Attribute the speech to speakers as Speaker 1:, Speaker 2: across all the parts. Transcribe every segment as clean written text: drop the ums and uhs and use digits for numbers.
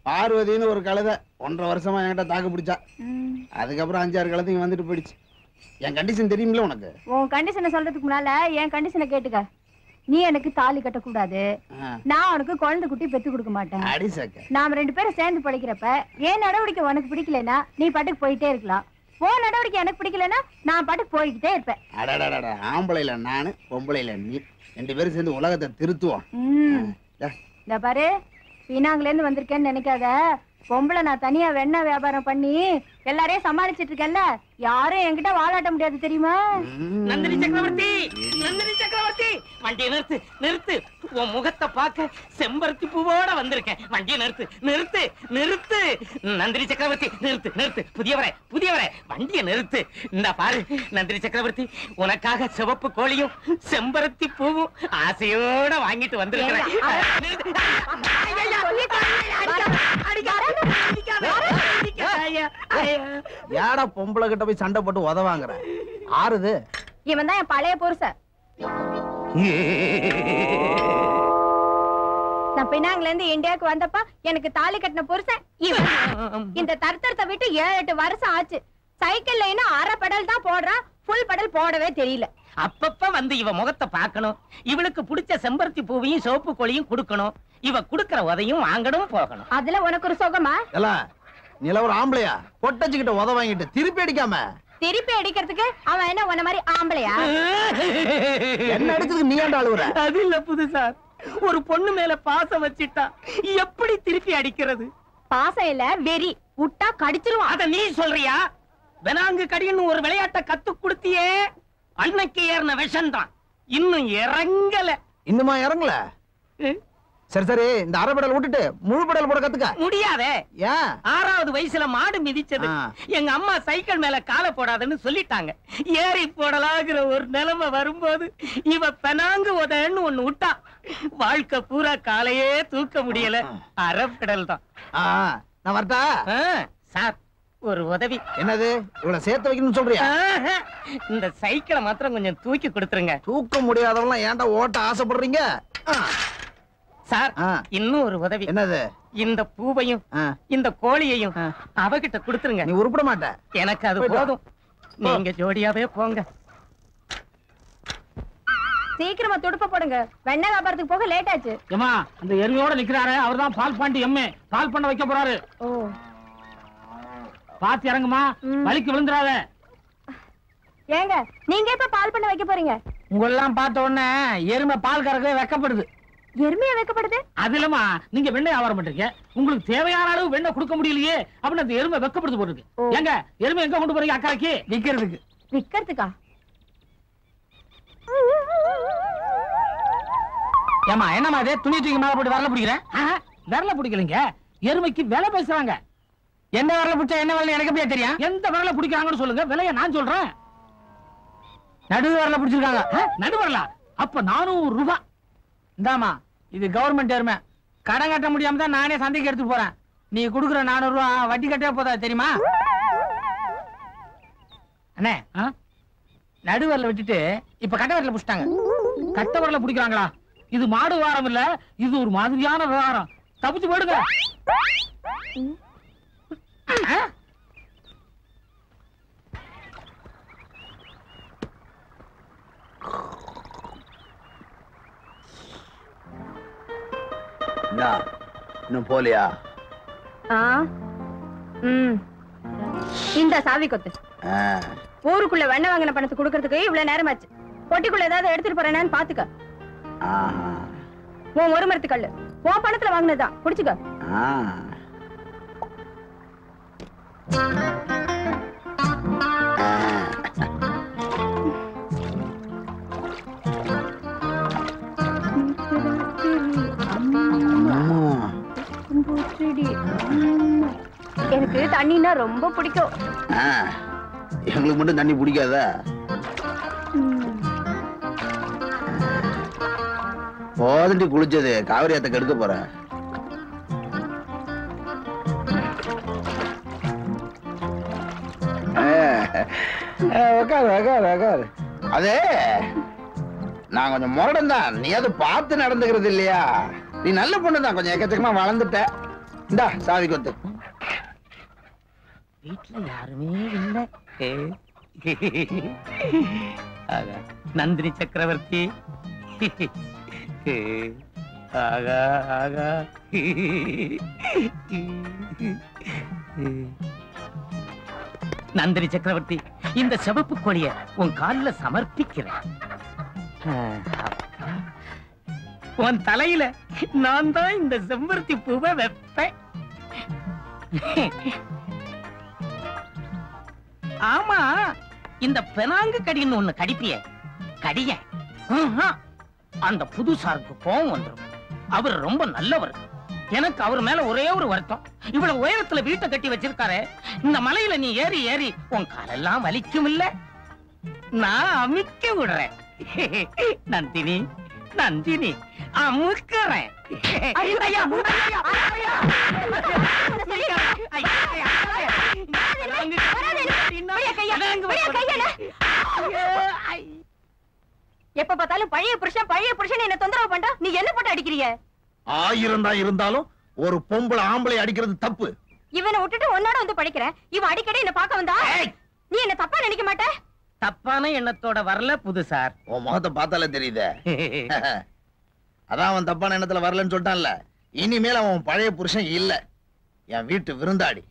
Speaker 1: பார்வதின்னு ஒரு கழுதை 1.5 வருஷமா என்கிட்ட தாக்கு பிடிச்சா. அதுக்கப்புறம் 5-6 கழுதைங்க வந்துட்டு போயிடுச்சு. என் கண்டிஷன் தெரியுமில்ல உனக்கு?
Speaker 2: உன் கண்டிஷனை சொல்றதுக்கு முன்னால என் கண்டிஷனை கேட்டுக்க. நீ எனக்கு தாலி கட்ட கூடாது, நான் உனக்கு குழந்தை குட்டி பெத்து கொடுக்க மாட்டேன். நாம 2 பேரும் சேர்ந்து படிக்கிறப்ப என் நடவடிக்கை உனக்கு பிடிக்கலன்னா நீ பாட்டுக்கு போயிட்டே இருக்கலாம். உன் நடவடிக்கை எனக்கு பிடிக்கலன்னா நான் பாட்டுக்கு போய்கிட்டே இருப்பேன்.
Speaker 1: ஆம்பளைல நானு, பொம்பளைல நீ, 2 பேரும் சேர்ந்து உலகத்தை திருத்துவோம்.
Speaker 2: இந்த பாரு, பீனாங்குல இருந்து வந்திருக்கேன்னு நினைக்காத. பொம்பளை நான் தனியா வெண்ணெய் வியாபாரம் பண்ணி எல்லாரையும் சமாளிச்சிட்டு இருக்கேன்ல, யாரும் என்கிட்ட வாழாட்ட முடியாது தெரியுமா?
Speaker 3: நந்தினி சக்கரவர்த்தி, நந்தினி சக்கரவர்த்தி, வண்டியை நிறுத்து, நிறுத்து. உன் முகத்தை பார்க்க செம்பருத்தி பூவோட வந்திருக்கேன். வண்டியை நிறுத்து, நிறுத்து, நிறுத்து. நந்தினி சக்கரவர்த்தி, நிறுத்து, நிறுத்து. புதியவரே, புதியவரே, வண்டியை நிறுத்து. இந்த பாரு நந்தினி சக்கரவர்த்தி, உனக்காக சிவப்பு கோழியும் செம்பருத்தி பூவும் ஆசையோட வாங்கிட்டு வந்திருக்கிறேன்.
Speaker 1: யாடா பொம்பளை கிட்ட போய் சண்டை போட்டு உதவாங்கற? ஆறுது
Speaker 2: இவன் தான் என் பழைய புருஷன். நான் பினாங்குல இருந்து இந்தியாவுக்கு வந்தப்ப எனக்கு தாலி கட்டின புருஷன் இவன். இந்த தர்த்தரத்தை விட்டு 7-8 வருஷம் ஆச்சு. சைக்கிள்ல இன்னும் 1/2 பெடல் தான் போடுறான், ஃபுல் பெடல் போடவே தெரியல.
Speaker 3: அப்பப்ப வந்து இவ முகத்தை பார்க்கணும், இவளுக்கு பிடிச்ச செம்பருத்தி பூவையும் சோப்பு கோழியும் கொடுக்கணும், இவ குடுக்கற உதையும் வாங்கணும் போகணும்.
Speaker 2: அதுல உனக்கு ஒரு சுகமா?
Speaker 1: நீல ஒரு ஆம்பளையா பொட்டச்சுக்கிட்ட உத வாங்கிட்டு திருப்பி அடிக்காம?
Speaker 2: திருப்பி அடிக்கிறதுக்கு அவன் என்ன உன்ன மாதிரி ஆம்பளையா?
Speaker 1: என்ன அடிச்சதுக்கு நீ ஏன்டா அழுவுற?
Speaker 3: அது இல்ல புதுசா, ஒரு பொண்ணு மேல பாசம் வச்சிட்டா எப்படி திருப்பி அடிக்கிறது?
Speaker 2: பாசம் இல்ல, வெறி. விட்டா கடிச்சிருவான்.
Speaker 3: அத நீ சொல்றியா? வெனாங்கு கடின்னு ஒரு விளையாட்டை கத்து கொடுத்தியே, அன்னைக்கு ஏறின விஷம் தான் இன்னும் இறங்கல.
Speaker 1: இன்னுமா இறங்கல? சரி சரி, இந்த அரை பெடல் விட்டுட்டு முழு பெடல் போட கத்துக்க.
Speaker 3: முடியாதே. ஏன்? 6வது வயசுல மாடு மிதிச்சது எங்க அம்மா சைக்கிள் மேல காலை போடாதுன்னு சொல்லிட்டாங்க. ஏறி போடலாங்கிற ஒரு நிலைமை வரும்போது இவ பெனாங்கு உதன்னு ஒண்ணு விட்டா, வாழ்க்கை பூரா காலையே தூக்க முடியல. அரை பெடல் தான்.
Speaker 1: நான் வரட்டா?
Speaker 3: சார், ஒரு உதவி.
Speaker 1: என்னது? இவ்வளவு சேர்த்து வைக்கணும்னு சொல்றியா?
Speaker 3: இந்த சைக்கிளை மாத்திரம் கொஞ்சம் தூக்கி கொடுத்துருங்க.
Speaker 1: தூக்க முடியாதவங்க ஏன்டா ஓட்ட ஆசைப்படுறீங்க?
Speaker 3: சார், இன்னும் ஒரு உதவி.
Speaker 1: என்னது?
Speaker 3: இந்த பூவையும் இந்த கோழியையும் அவகிட்ட கொடுத்துருங்க.
Speaker 1: நீ உருப்பட மாட்ட.
Speaker 3: எனக்கு அது போதும். நீங்க ஜோடியாவே போங்க.
Speaker 2: சீக்கிரமா துடுப்ப போடுங்க, வெண்ணெய் வியாபாரத்துக்கு போக லேட் ஆச்சு.
Speaker 4: ஏமா, அந்த எருமையோட நிக்கிறாரு, அவர்தான் பால் பாண்டி எம்ஏ. பால் பண்ண வைக்க போறாரு. பாத்து இறங்குமா, வலிக்கு விழுந்துடாத.
Speaker 2: ஏங்க, நீங்க எப்ப பால் பண்ண வைக்க போறீங்க?
Speaker 4: உங்களெல்லாம் பார்த்த உடனே எருமை பால் கறக்கவே வெக்கப்படுது.
Speaker 2: எருமையா வைக்கப்படுது?
Speaker 4: அது இல்லமா, நீங்க வெண்ணெய் வியாபாரம் பண்றீங்க, உங்களுக்கு தேவையான அளவு வெண்ணெய் கொடுக்க முடியலையே அப்படின்னு அந்த எருமை வெக்கப்படுது போட்டுருக்கு. ஏங்க, எருமை எங்க கொண்டு போறீங்க? அக்கறைக்கு விக்கிறதுக்கு.
Speaker 2: விக்கிறதுக்கா?
Speaker 4: ஏமா, என்னமா இது? துணி தூக்கி மேல போட்டு வரல பிடிக்கிறேன்? விரல பிடிக்கலீங்க, எருமைக்கு விலை பேசுறாங்க. என்ன விரல பிடிச்சா என்ன விலை எனக்கு எப்படியா தெரியும்? எந்த விரல பிடிக்கிறாங்கன்னு சொல்லுங்க, விலைய நான் சொல்றேன். நடு விரல பிடிச்சிருக்காங்க. நடு வரல? அப்ப 400 ரூபாய். இந்தாமா, இது கவர்மெண்ட் எருமை. கடன் கட்ட முடியாம தான் நானே சந்தைக்கு எடுத்து போறேன். நீ குடுக்குற 400 ரூபாய் வட்டி கட்டவே போதா தெரியுமா? அண்ணே, நடுவரல விட்டுட்டு இப்ப கட்டவரல புடிச்சிட்டாங்க. கட்டவரல பிடிக்கிறாங்களா? இது மாடு விவகாரம் இல்ல, இது ஒரு மாதிரியான விவகாரம். தப்பிச்சு போடுங்க.
Speaker 1: இன்னும் போலியா?
Speaker 2: இந்த சாவி கொத்து. ஊருக்குள்ள வெண்ணெய் வாங்கின பணத்தை கொடுக்கறதுக்கு இவ்வளவு நேரமாச்சு. பொட்டிக்குள்ள ஏதாவது எடுத்துட்டு போறேன்னு பாத்துக்க. உன் ஒரு மரத்து கல்லு உன் பணத்துல வாங்கினதுதான், குடிச்சுக்க. எனக்கு தண்ணினா ரொம்ப பிடிக்கும்.
Speaker 1: எங்களுக்கு மட்டும் தண்ணி பிடிக்காத? போதண்டி குளிச்சது, காவிரி ஆத்த கெடுக்க போற. அதே நான் கொஞ்சம் முரடன் தான், நீ அது பார்த்து நடந்துக்கிறது இல்லையா? நீ நல்ல பொண்ணுதான், கொஞ்சம் எக்கச்சக்கமா வளர்ந்துட்ட. இந்தா சாவி கொத்து.
Speaker 3: வீட்டுல யாருமே இல்ல. நந்தினி சக்கரவர்த்தி. ஆகா ஆகா. நந்தினி சக்கரவர்த்தி, இந்த சிவப்பு கோழிய உன் கால்ல சமர்ப்பிக்கிறேன். உன் தலையில நான் தான் இந்த செம்பருத்தி பூவை வைப்பேன். ஆமா, இந்த பெனாங்கு கடின்னு ஒண்ணு கடிப்பிய கடிய அந்த புதுசாருக்கு கோவம் வந்துடும். அவர் ரொம்ப நல்லவர். எனக்கு அவர் மேல ஒரே ஒரு வருத்தம், இவ்வளவு உயரத்துல வீட்டை கட்டி வச்சிருக்காரு. இந்த மலையில நீ ஏறி ஏறி உன் காலெல்லாம் வலிக்கும் இல்ல, நான் அமிக்க விடுறேன். நந்தினி நந்தினி அமுக்கிறேன்.
Speaker 2: எப்ப பார்த்தாலும் பழைய புருஷன் என்ன தொந்தரவு பண்றா. நீ என்ன போட்டு அடிக்கிறிய?
Speaker 1: 1000 தான் இருந்தாலும் ஒரு பொம்பளை ஆம்பளை அடிக்கிறது தப்பு.
Speaker 2: இவனை விட்டுட்டு உன்னோட வந்து படிக்கிறேன். இவன் அடிக்கடி என்ன பார்க்க வந்தா நீ என்ன தப்பா நினைக்க மாட்ட?
Speaker 3: தப்பான எண்ணத்தோட வரல புதுசார்.
Speaker 1: உன் முகத்தை பார்த்தாலே தெரியுதே. அதான் அவன் தப்பான எண்ணத்துல வரலன்னு சொல்லிட்டான்ல. இனிமேல் அவன் பழைய புருஷன் இல்ல, என் வீட்டு விருந்தாடி.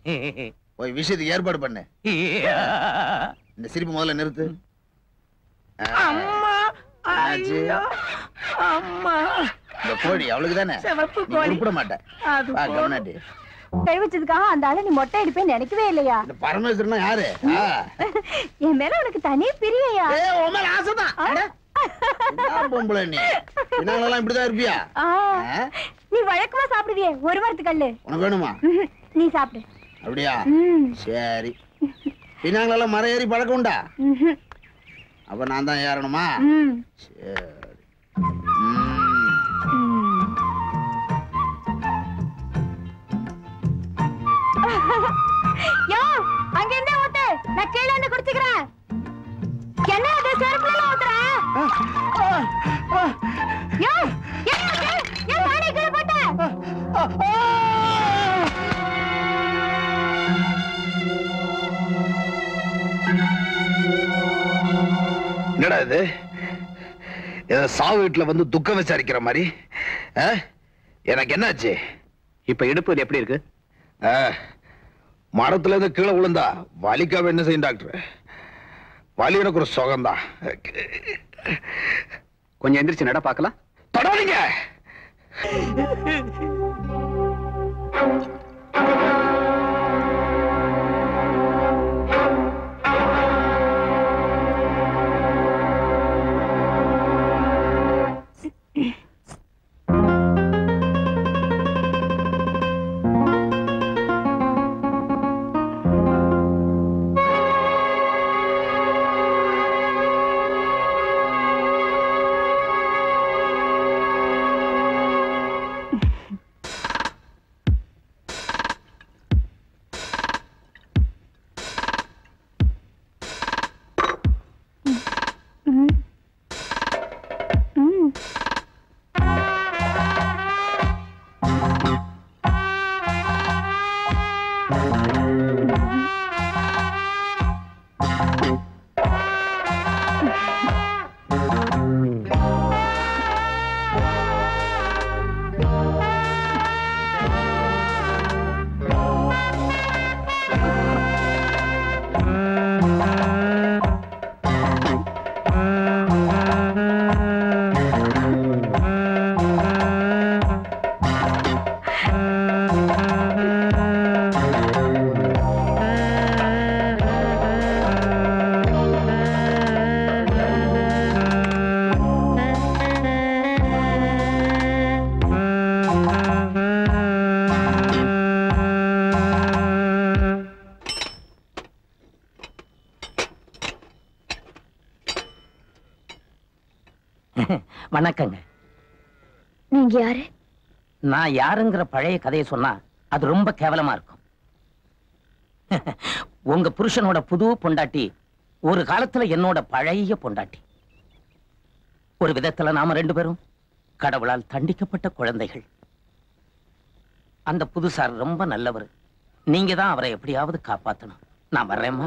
Speaker 1: போய் விஷயத்துக்கு ஏற்பாடு பண்ணு. இந்த சிரிப்பு முதல்ல நிறுத்து.
Speaker 3: அம்மா, ஐயோ, அம்மா.
Speaker 1: இந்த கோழி அவளுக்கு தானே, நீ உருப்பிட மாட்டேன்.
Speaker 2: கை வச்சதுக்காக அந்த ஆளை நீ மொட்டை அடிப்பேன்னு நினைக்கவே இல்லையா?
Speaker 1: இந்த பரமேஸ்வரனா யாரு?
Speaker 2: என் மேல உனக்கு தனி பிரியையா?
Speaker 1: உன் மேல ஆசைதான். பொம்பளை நீ பின்னாலெல்லாம் இப்படிதான் இருப்பியா?
Speaker 2: நீ வழக்கமா சாப்பிடுவியே ஒரு வாரத்துக்கு கல்லு.
Speaker 1: உனக்கு வேணுமா?
Speaker 2: நீ சாப்பிடு.
Speaker 1: அப்படியா? சரி. பின்னாங்களெல்லாம் மரம் ஏறி பழக்கம் உண்டா? அப்ப நான் தான் ஏறணுமா? சரி.
Speaker 2: யோ, அங்க என்ன ஊத்து, நான் கீழே வந்து குடிச்சுக்கிறேன். என்ன அது செருப்புல ஊத்துற? யோ, ஏன் நானே கீழே போட்டேன்?
Speaker 1: என்னடா இது? ஏதோ சாவு வீட்டுல வந்து துக்கம் விசாரிக்கிற மாதிரி. எனக்கு என்னாச்சு?
Speaker 5: இப்ப இடுப்பு எப்படி இருக்கு?
Speaker 1: மரத்துல இருந்து கீழே விழுந்தா வலிக்காம என்ன செய்யும் டாக்டர்? வலி எனக்கு ஒரு சுகம்தான்.
Speaker 5: கொஞ்சம் எந்திரிச்சு நட பார்க்கலாம்.
Speaker 1: தொடாதீங்க.
Speaker 3: வணக்கங்க.
Speaker 2: நீங்க யாரு?
Speaker 3: நான் யாருங்கிற பழைய கதையை சொன்னா அது ரொம்ப கேவலமா இருக்கும். உங்க புருஷனோட புது பொண்டாட்டி ஒரு காலத்துல என்னோட பழைய பொண்டாட்டி. ஒரு விதத்துல நாம 2 பேரும் கடவுளால் தண்டிக்கப்பட்ட குழந்தைகள். அந்த புதுசார் ரொம்ப நல்லவர். நீங்க தான் அவரை எப்படியாவது காப்பாத்தணும். நான் வர்றேம்மா.